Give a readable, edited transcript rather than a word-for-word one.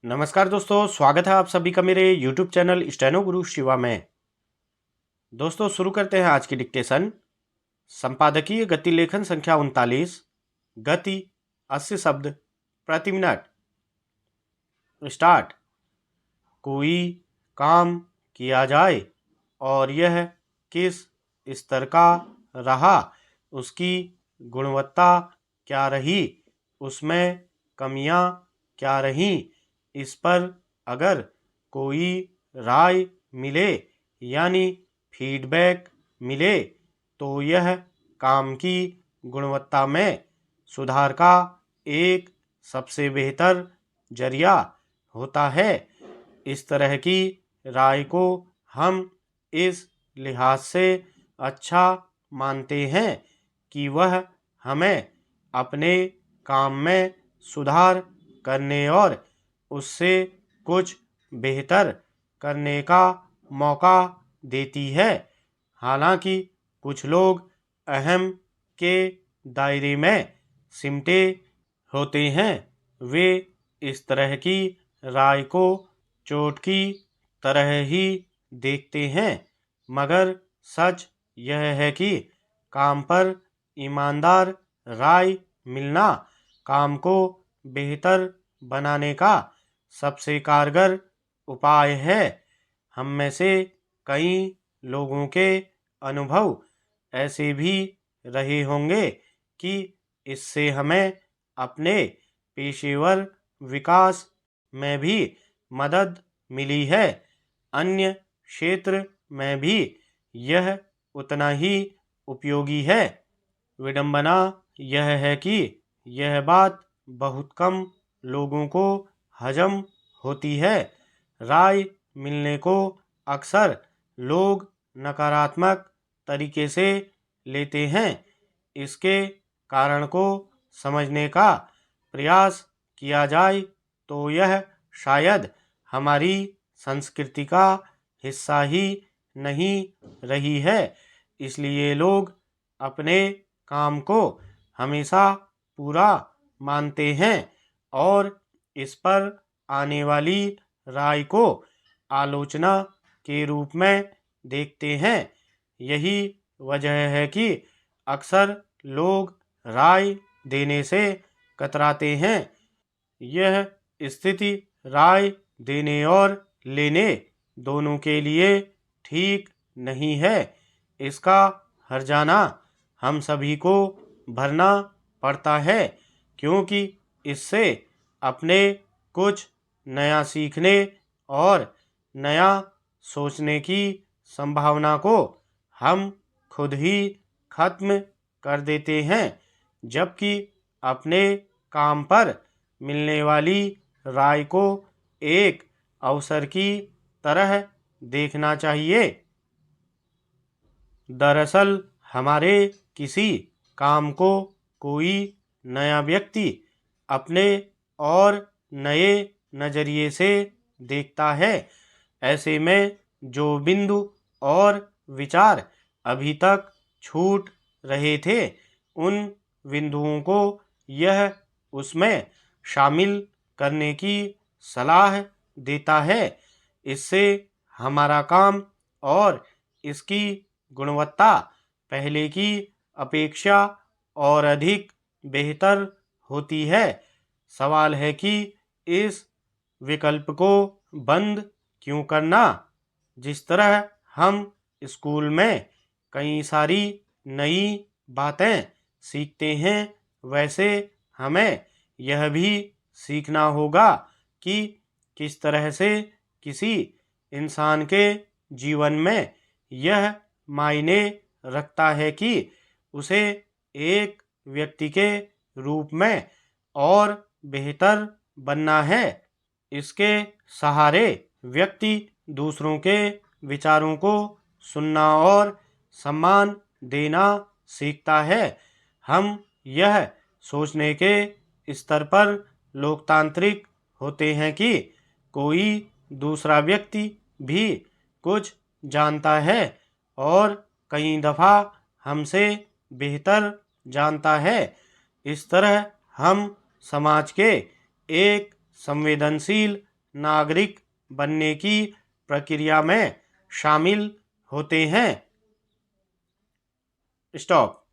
नमस्कार दोस्तों, स्वागत है आप सभी का मेरे YouTube चैनल स्टेनो गुरु शिवा में। दोस्तों शुरू करते हैं आज की डिक्टेशन। संपादकीय गति लेखन संख्या 39, गति 80 शब्द प्रति मिनट। स्टार्ट। कोई काम किया जाए और यह किस स्तर का रहा, उसकी गुणवत्ता क्या रही, उसमें कमियां क्या रहीं, इस पर अगर कोई राय मिले यानी फीडबैक मिले तो यह काम की गुणवत्ता में सुधार का एक सबसे बेहतर जरिया होता है। इस तरह की राय को हम इस लिहाज से अच्छा मानते हैं कि वह हमें अपने काम में सुधार करने और उससे कुछ बेहतर करने का मौका देती है। हालांकि कुछ लोग अहम के दायरे में सिमटे होते हैं, वे इस तरह की राय को चोट की तरह ही देखते हैं, मगर सच यह है कि काम पर ईमानदार राय मिलना काम को बेहतर बनाने का सबसे कारगर उपाय है। हम में से कई लोगों के अनुभव ऐसे भी रहे होंगे कि इससे हमें अपने पेशेवर विकास में भी मदद मिली है। अन्य क्षेत्र में भी यह उतना ही उपयोगी है। विडंबना यह है कि यह बात बहुत कम लोगों को हजम होती है। राय मिलने को अक्सर लोग नकारात्मक तरीके से लेते हैं। इसके कारण को समझने का प्रयास किया जाए तो यह शायद हमारी संस्कृति का हिस्सा ही नहीं रही है। इसलिए लोग अपने काम को हमेशा पूरा मानते हैं और इस पर आने वाली राय को आलोचना के रूप में देखते हैं। यही वजह है कि अक्सर लोग राय देने से कतराते हैं। यह स्थिति राय देने और लेने दोनों के लिए ठीक नहीं है। इसका हर्जाना हम सभी को भरना पड़ता है, क्योंकि इससे अपने कुछ नया सीखने और नया सोचने की संभावना को हम खुद ही खत्म कर देते हैं। जबकि अपने काम पर मिलने वाली राय को एक अवसर की तरह देखना चाहिए। दरअसल हमारे किसी काम को कोई नया व्यक्ति अपने और नए नज़रिए से देखता है। ऐसे में जो बिंदु और विचार अभी तक छूट रहे थे, उन बिंदुओं को यह उसमें शामिल करने की सलाह देता है। इससे हमारा काम और इसकी गुणवत्ता पहले की अपेक्षा और अधिक बेहतर होती है। सवाल है कि इस विकल्प को बंद क्यों करना। जिस तरह हम स्कूल में कई सारी नई बातें सीखते हैं, वैसे हमें यह भी सीखना होगा कि किस तरह से किसी इंसान के जीवन में यह मायने रखता है कि उसे एक व्यक्ति के रूप में और बेहतर बनना है। इसके सहारे व्यक्ति दूसरों के विचारों को सुनना और सम्मान देना सीखता है। हम यह सोचने के स्तर पर लोकतांत्रिक होते हैं कि कोई दूसरा व्यक्ति भी कुछ जानता है और कई दफ़ा हमसे बेहतर जानता है। इस तरह हम समाज के एक संवेदनशील नागरिक बनने की प्रक्रिया में शामिल होते हैं। स्टॉप।